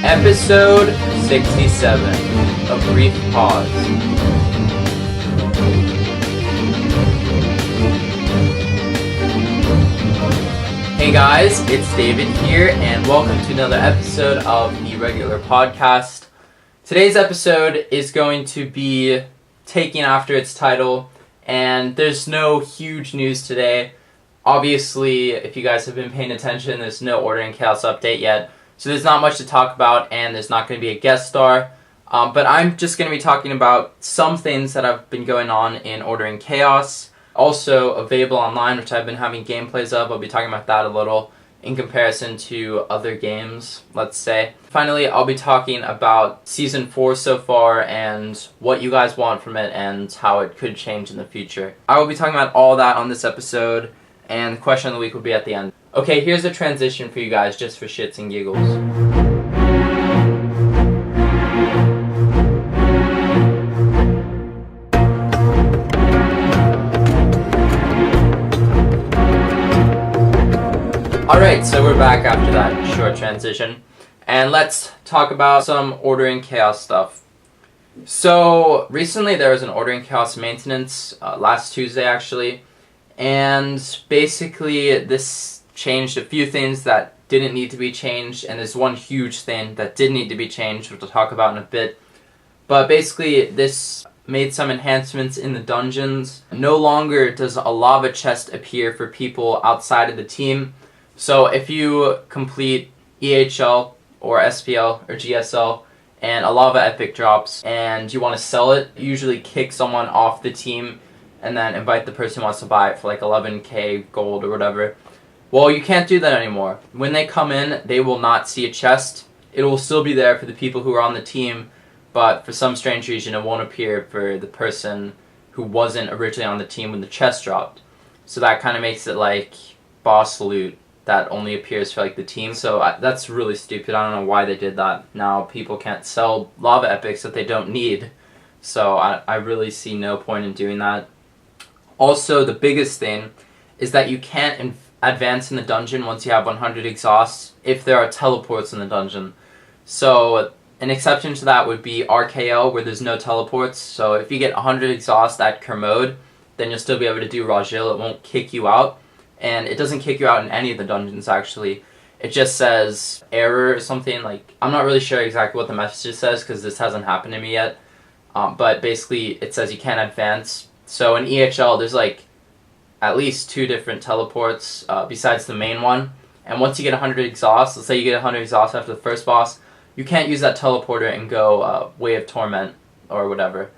Episode 67, A Brief Pause. Hey guys, it's David here, and welcome to another episode of the regular podcast. Today's episode is going to be taking after its title, and there's no huge news today. Obviously, if you guys have been paying attention, there's no Order in Chaos update yet, so there's not much to talk about, and there's not going to be a guest star. But I'm just going to be talking about some things that have been going on in Order in Chaos. Also, Avabel Online, which I've been having gameplays of. I'll be talking about that a little in comparison to other games, let's say. Finally, I'll be talking about Season 4 so far and what you guys want from it and how it could change in the future. I will be talking about all that on this episode, and the question of the week will be at the end. Okay, here's a transition for you guys just for shits and giggles. Alright, so we're back after that short transition, and let's talk about some Order in Chaos stuff. So, recently there was an Order in Chaos maintenance, last Tuesday actually, and basically this changed a few things that didn't need to be changed, and there's one huge thing that did need to be changed, which I'll talk about in a bit. But basically, this made some enhancements in the dungeons. No longer does a lava chest appear for people outside of the team. So if you complete EHL or SPL or GSL and a lava epic drops and you want to sell it, you usually kick someone off the team and then invite the person who wants to buy it for like 11k gold or whatever. Well, you can't do that anymore. When they come in, they will not see a chest. It will still be there for the people who are on the team, but for some strange reason it won't appear for the person who wasn't originally on the team when the chest dropped. So that kind of makes it like boss loot that only appears for like the team. So that's really stupid. I don't know why they did that. Now people can't sell lava epics that they don't need. So I really see no point in doing that. Also, the biggest thing is that you can't advance in the dungeon once you have 100 exhausts if there are teleports in the dungeon. So an exception to that would be RKL, where there's no teleports. So if you get 100 exhaust at Kermode, then you'll still be able to do Rajil. It won't kick you out. And it doesn't kick you out in any of the dungeons, actually. It just says error or something. Like, I'm not really sure exactly what the message says because this hasn't happened to me yet. But basically, it says you can't advance. So in EHL, there's like at least 2 different teleports besides the main one. And once you get 100 exhausts, let's say you get 100 exhausts after the first boss, you can't use that teleporter and go Way of Torment or whatever.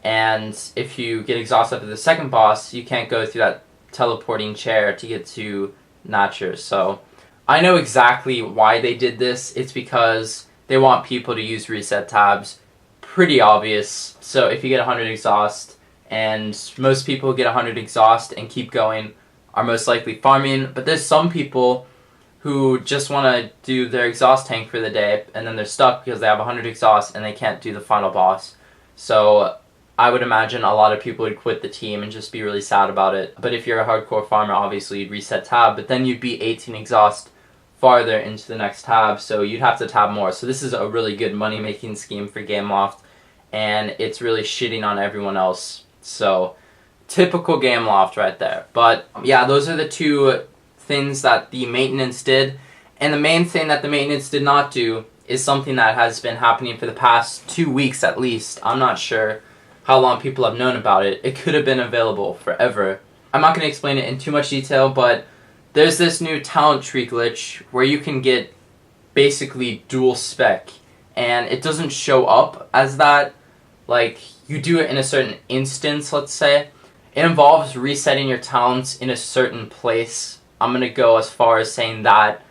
And if you get exhausted after the second boss, you can't go through that teleporting chair to get to Natcher. So I know exactly why they did this. It's because they want people to use reset tabs. Pretty obvious. So if you get 100 exhaust, and most people who get 100 exhaust and keep going are most likely farming, but there's some people who just want to do their exhaust tank for the day, and then they're stuck because they have 100 exhaust and they can't do the final boss. So I would imagine a lot of people would quit the team and just be really sad about it. But if you're a hardcore farmer, obviously you'd reset tab, but then you'd be 18 exhaust farther into the next tab, so you'd have to tab more. So this is a really good money-making scheme for Gameloft, and it's really shitting on everyone else. So, typical Gameloft right there. But yeah, those are the 2 things that the maintenance did. And the main thing that the maintenance did not do is something that has been happening for the past 2 weeks at least. I'm not sure how long people have known about it. It could have been available forever. I'm not going to explain it in too much detail, but there's this new talent tree glitch where you can get basically dual spec, and it doesn't show up as that. Like, you do it in a certain instance, let's say. It involves resetting your talents in a certain place. I'm going to go as far as saying that.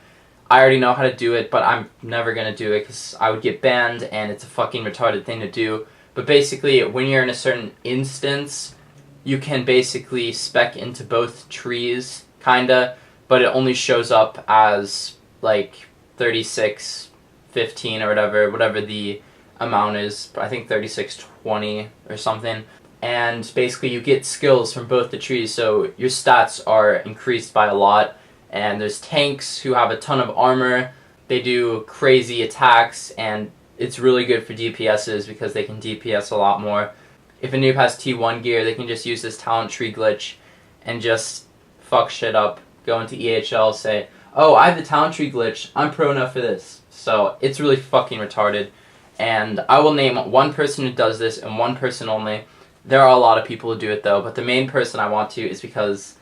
I already know how to do it, but I'm never going to do it because I would get banned, and it's a fucking retarded thing to do. But basically, when you're in a certain instance, you can basically spec into both trees, kinda, but it only shows up as, like, 3615 or whatever the amount is. I think 3620 or something. And basically, you get skills from both the trees, so your stats are increased by a lot. And there's tanks who have a ton of armor, They do crazy attacks, and it's really good for DPSs because they can DPS a lot more. If a noob has T1 gear, they can just use this talent tree glitch and just fuck shit up. Go into EHL, say, oh, I have the talent tree glitch, I'm pro enough for this. So it's really fucking retarded. And I will name one person who does this and one person only. There are a lot of people who do it though, but the main person I want to is because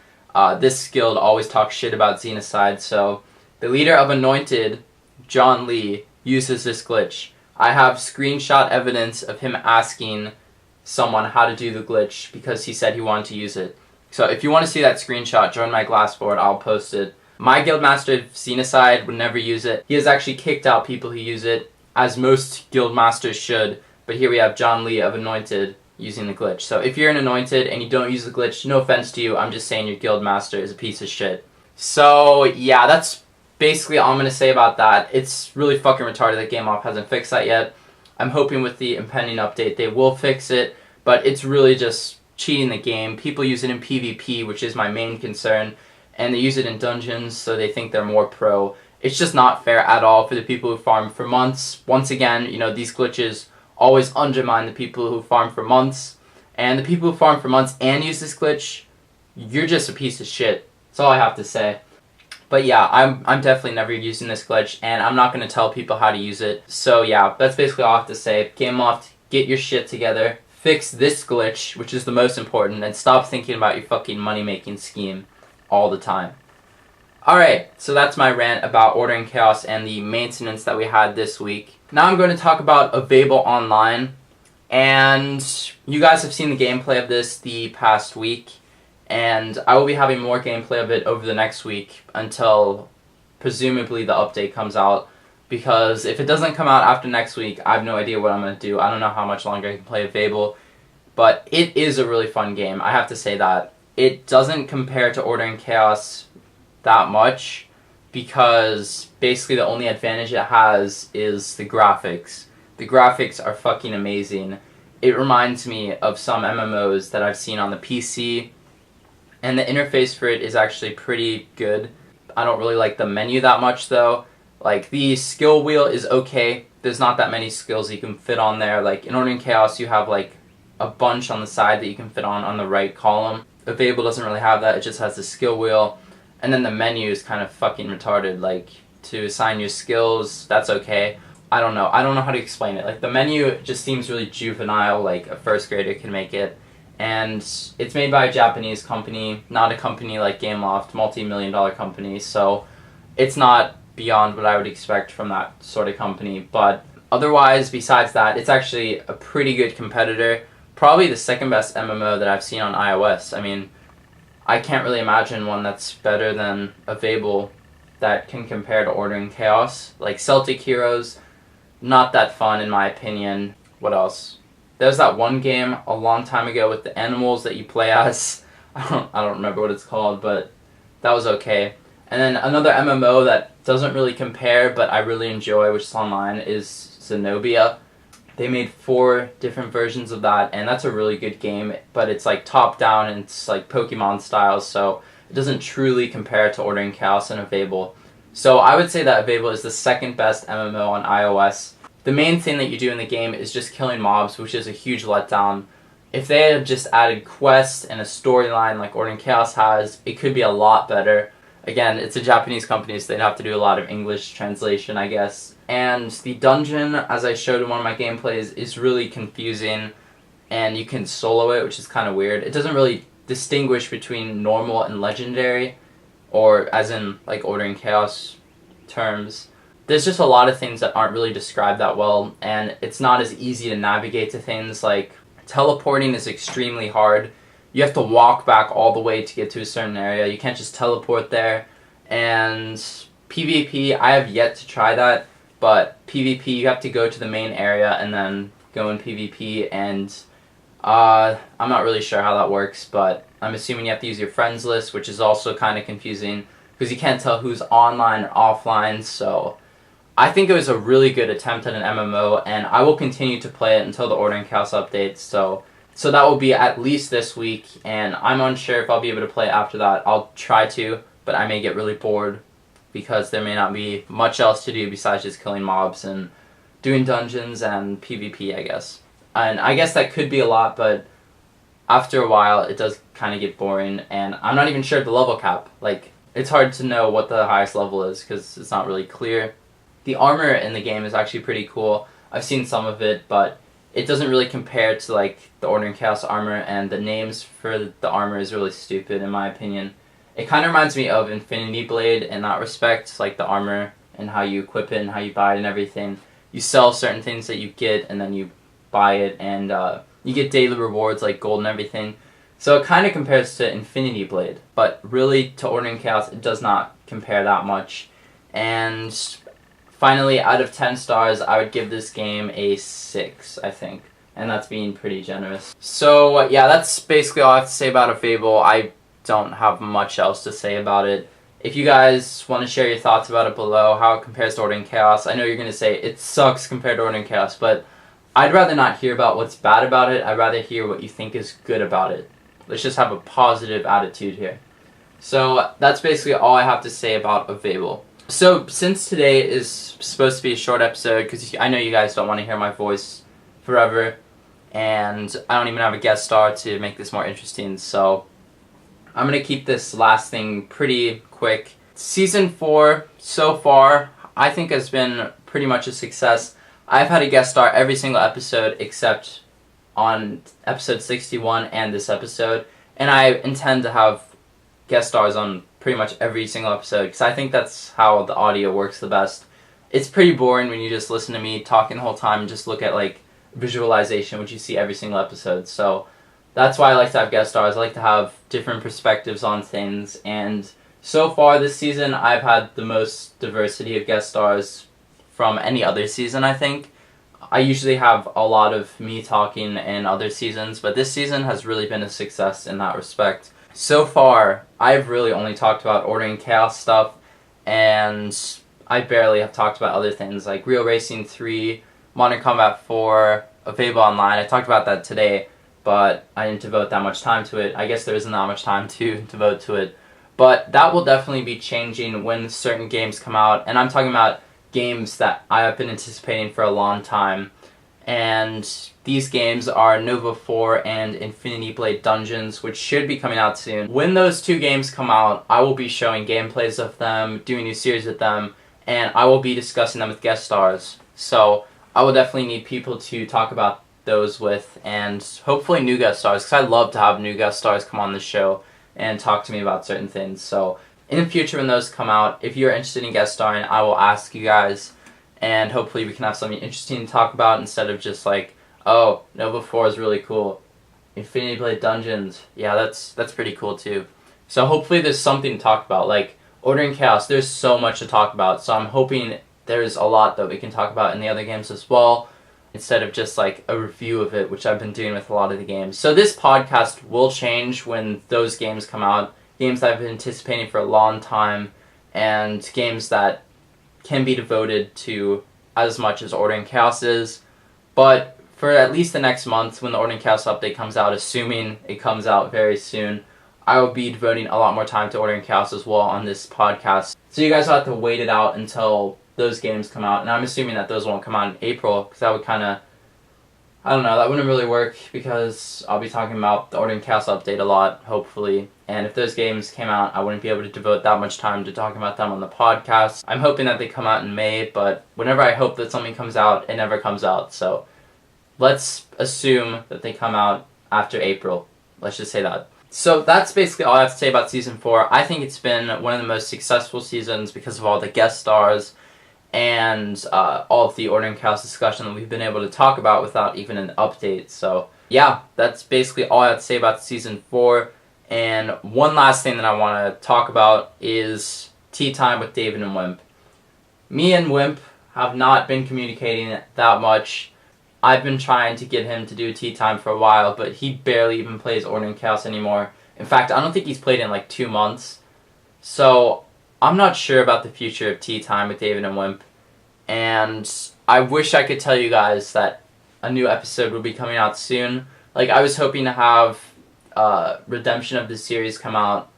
this guild always talks shit about Xenocide. So the leader of Anointed, John Lee, uses this glitch. I have screenshot evidence of him asking someone how to do the glitch because he said he wanted to use it. So if you want to see that screenshot, join my Glassboard, I'll post it. My guildmaster Xenocide would never use it. He has actually kicked out people who use it, as most guildmasters should, but here we have John Lee of Anointed using the glitch. So if you're an Anointed and you don't use the glitch, no offense to you, I'm just saying your guildmaster is a piece of shit. So yeah, that's basically all I'm going to say about that. It's really fucking retarded that GameOff hasn't fixed that yet. I'm hoping with the impending update they will fix it, but it's really just cheating the game. People use it in PvP, which is my main concern, and they use it in dungeons, so they think they're more pro. It's just not fair at all for the people who farm for months. Once again, you know, these glitches always undermine the people who farm for months, and the people who farm for months and use this glitch, you're just a piece of shit. That's all I have to say. But yeah, I'm definitely never using this glitch, and I'm not going to tell people how to use it. So yeah, that's basically all I have to say. GameLoft, get your shit together. Fix this glitch, which is the most important, and stop thinking about your fucking money-making scheme all the time. Alright, so that's my rant about Ordering Chaos and the maintenance that we had this week. Now I'm going to talk about Avabel Online, and you guys have seen the gameplay of this the past week, and I will be having more gameplay of it over the next week until presumably the update comes out, because if it doesn't come out after next week, I have no idea what I'm going to do. I don't know how much longer I can play Avabel, but it is a really fun game, I have to say that. It doesn't compare to Ordering Chaos that much, because basically the only advantage it has is the graphics. The graphics are fucking amazing. It reminds me of some MMOs that I've seen on the PC, and the interface for it is actually pretty good. I don't really like the menu that much though. Like, the skill wheel is okay. There's not that many skills you can fit on there. Like, in Ordering Chaos you have like a bunch on the side that you can fit on the right column. Avabel doesn't really have that, it just has the skill wheel. And then the menu is kind of fucking retarded. Like, to assign your skills, that's okay. I don't know how to explain it. Like, the menu just seems really juvenile, like a first grader can make it. And it's made by a Japanese company, not a company like GameLoft, multi-million-dollar company, so it's not beyond what I would expect from that sort of company. But otherwise, besides that, it's actually a pretty good competitor. Probably the second best MMO that I've seen on iOS. I mean, I can't really imagine one that's better than Avabel that can compare to Ordering Chaos. Like, Celtic Heroes, not that fun in my opinion. What else? There's that one game a long time ago with the animals that you play as. I don't remember what it's called, but that was okay. And then another MMO that doesn't really compare, but I really enjoy, which is online, is Zenobia. They made 4 different versions of that, and that's a really good game, but it's like top-down, and it's like Pokemon style, so it doesn't truly compare to Ordering Chaos and Avabel. So I would say that Avabel is the second best MMO on iOS. The main thing that you do in the game is just killing mobs, which is a huge letdown. If they had just added quests and a storyline like Ordering Chaos has, it could be a lot better. Again, it's a Japanese company, so they'd have to do a lot of English translation, I guess. And the dungeon, as I showed in one of my gameplays, is really confusing, and you can solo it, which is kind of weird. It doesn't really distinguish between normal and legendary, or as in, like, Ordering Chaos terms. There's just a lot of things that aren't really described that well, and it's not as easy to navigate to things. Like, teleporting is extremely hard. You have to walk back all the way to get to a certain area. You can't just teleport there. And PvP, I have yet to try that, but PvP, you have to go to the main area and then go in PvP, and I'm not really sure how that works, but I'm assuming you have to use your friends list, which is also kind of confusing, because you can't tell who's online or offline, so I think it was a really good attempt at an MMO, and I will continue to play it until the Ordering Chaos updates, so that will be at least this week, and I'm unsure if I'll be able to play it after that. I'll try to, but I may get really bored because there may not be much else to do besides just killing mobs and doing dungeons and PvP, I guess. And I guess that could be a lot, but after a while it does kind of get boring, and I'm not even sure of the level cap. Like, it's hard to know what the highest level is because it's not really clear. The armor in the game is actually pretty cool. I've seen some of it, but it doesn't really compare to like the Order and Chaos armor, and the names for the armor is really stupid in my opinion. It kind of reminds me of Infinity Blade in that respect, like the armor and how you equip it and how you buy it and everything. You sell certain things that you get and then you buy it, and you get daily rewards like gold and everything. So it kind of compares to Infinity Blade, but really to Order and Chaos it does not compare that much. And finally, out of 10 stars, I would give this game a 6, I think. And that's being pretty generous. So, yeah, that's basically all I have to say about Avabel. I don't have much else to say about it. If you guys want to share your thoughts about it below, how it compares to Order and Chaos, I know you're going to say it sucks compared to Order and Chaos, but I'd rather not hear about what's bad about it. I'd rather hear what you think is good about it. Let's just have a positive attitude here. So, that's basically all I have to say about Avabel. So, since today is supposed to be a short episode, because I know you guys don't want to hear my voice forever, and I don't even have a guest star to make this more interesting, so I'm going to keep this last thing pretty quick. Season 4, so far, I think has been pretty much a success. I've had a guest star every single episode except on episode 61 and this episode, and I intend to have guest stars on pretty much every single episode because I think that's how the audio works the best. It's pretty boring when you just listen to me talking the whole time and just look at like visualization, which you see every single episode. So that's why I like to have guest stars. I like to have different perspectives on things, and so far this season I've had the most diversity of guest stars from any other season, I think. I usually have a lot of me talking in other seasons, but this season has really been a success in that respect. So far, I've really only talked about Order and Chaos stuff, and I barely have talked about other things like Real Racing 3, Modern Combat 4, Avabel Online. I talked about that today, but I didn't devote that much time to it. I guess there isn't that much time to devote to it. But that will definitely be changing when certain games come out, and I'm talking about games that I have been anticipating for a long time. And these games are Nova 4 and Infinity Blade Dungeons, which should be coming out soon. When those two games come out, I will be showing gameplays of them, doing new series with them, and I will be discussing them with guest stars. So I will definitely need people to talk about those with, and hopefully new guest stars, because I'd love to have new guest stars come on the show and talk to me about certain things. So in the future when those come out, if you're interested in guest starring, I will ask you guys, and hopefully we can have something interesting to talk about instead of just like, oh, Nova 4 is really cool. Infinity Blade Dungeons, yeah, that's pretty cool too. So hopefully there's something to talk about. Like Order and Chaos, there's so much to talk about. So I'm hoping there's a lot that we can talk about in the other games as well, instead of just like a review of it, which I've been doing with a lot of the games. So this podcast will change when those games come out. Games that I've been anticipating for a long time, and games that can be devoted to as much as Order and Chaos is. But for at least the next month, when the Order and Chaos update comes out, assuming it comes out very soon, I will be devoting a lot more time to Order and Chaos as well on this podcast. So you guys will have to wait it out until those games come out, and I'm assuming that those won't come out in April, because that would kind of, I don't know, that wouldn't really work, because I'll be talking about the Order and Chaos update a lot, hopefully. And if those games came out, I wouldn't be able to devote that much time to talking about them on the podcast. I'm hoping that they come out in May, but whenever I hope that something comes out, it never comes out. So let's assume that they come out after April. Let's just say that. So that's basically all I have to say about Season 4. I think it's been one of the most successful seasons because of all the guest stars and all of the Order and Chaos discussion that we've been able to talk about without even an update. So yeah, that's basically all I have to say about Season 4. And one last thing that I want to talk about is tea time with David and Wimp. Me and Wimp have not been communicating that much. I've been trying to get him to do tea time for a while, but he barely even plays Order and Chaos anymore. In fact, I don't think he's played in like 2 months. So I'm not sure about the future of tea time with David and Wimp. And I wish I could tell you guys that a new episode will be coming out soon. Like, I was hoping to have Redemption of the series come out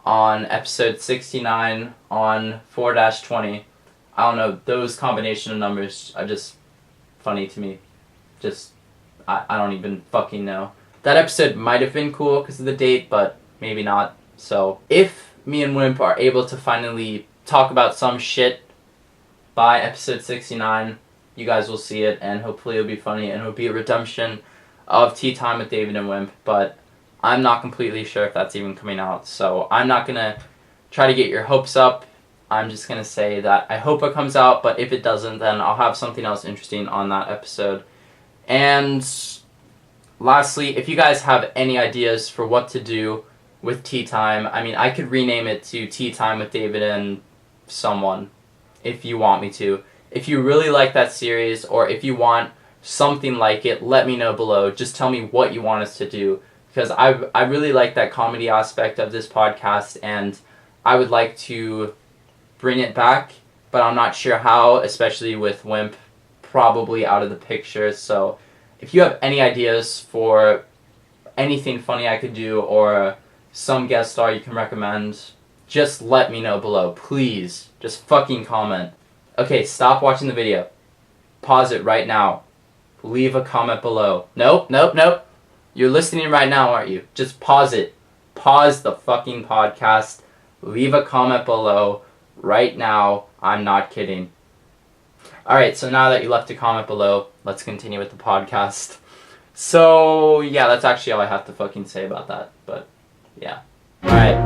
on episode 69 on 4-20. I don't know, those combination of numbers are just funny to me. I don't even fucking know. That episode might have been cool because of the date, but maybe not. So if me and Wimp are able to finally talk about some shit by episode 69, you guys will see it, and hopefully it'll be funny, and it'll be a redemption of Tea Time with David and Wimp, but I'm not completely sure if that's even coming out, so I'm not gonna try to get your hopes up. I'm just gonna say that I hope it comes out, but if it doesn't, then I'll have something else interesting on that episode. And lastly, if you guys have any ideas for what to do with Tea Time, I mean, I could rename it to Tea Time with David and someone, if you want me to. If you really like that series, or if you want something like it, let me know below. Just tell me what you want us to do, because I really like that comedy aspect of this podcast, and I would like to bring it back, but I'm not sure how, especially with Wimp probably out of the picture. So if you have any ideas for anything funny I could do, or some guest star you can recommend, just let me know below, please. Just fucking comment. Okay, stop watching the video. Pause it right now. Leave a comment below. Nope. You're listening right now, aren't you? Just pause it. Pause the fucking podcast. Leave a comment below right now. I'm not kidding. Alright, so now that you left a comment below, let's continue with the podcast. So, yeah, that's actually all I have to fucking say about that. But, yeah. Alright.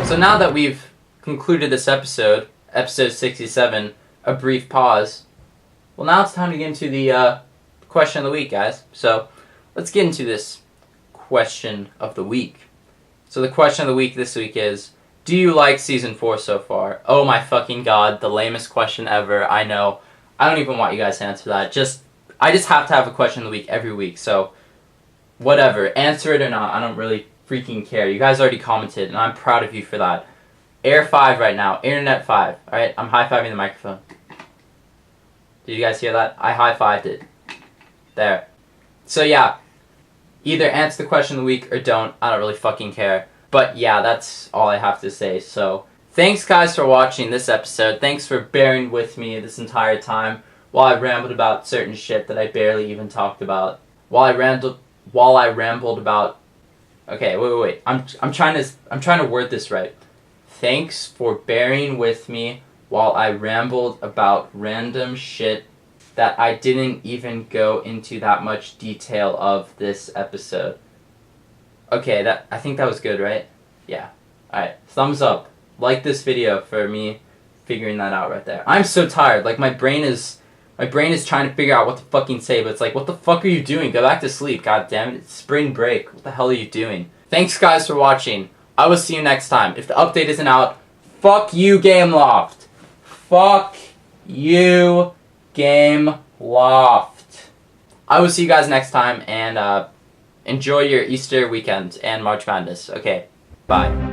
So now that we've concluded this episode 67, a brief pause, well, now it's time to get into the question of the week, guys. So let's get into this question of the week. So the question of the week this week is, do you like season 4 so far? Oh my fucking god, the lamest question ever. I know. I don't even want you guys to answer that. I just have to have a question of the week every week. So whatever, answer it or not, I don't really freaking care. You guys already commented, and I'm proud of you for that. Air 5 right now. Internet 5. Alright, I'm high-fiving the microphone. Did you guys hear that? I high-fived it. There. So yeah, either answer the question of the week or don't. I don't really fucking care. But yeah, that's all I have to say. So thanks guys for watching this episode. Thanks for bearing with me this entire time while I rambled about certain shit that I barely even talked about. While I rambled about. Okay, wait. I'm trying to word this right. Thanks for bearing with me while I rambled about random shit that I didn't even go into that much detail of this episode. Okay, I think that was good, right? Yeah. Alright, thumbs up. Like this video for me figuring that out right there. I'm so tired. Like, my brain is trying to figure out what to fucking say, but it's like, what the fuck are you doing? Go back to sleep, god damn it. It's spring break. What the hell are you doing? Thanks guys for watching. I will see you next time. If the update isn't out, fuck you, Gameloft. Fuck you, Gameloft. I will see you guys next time, and enjoy your Easter weekend and March Madness. Okay, bye.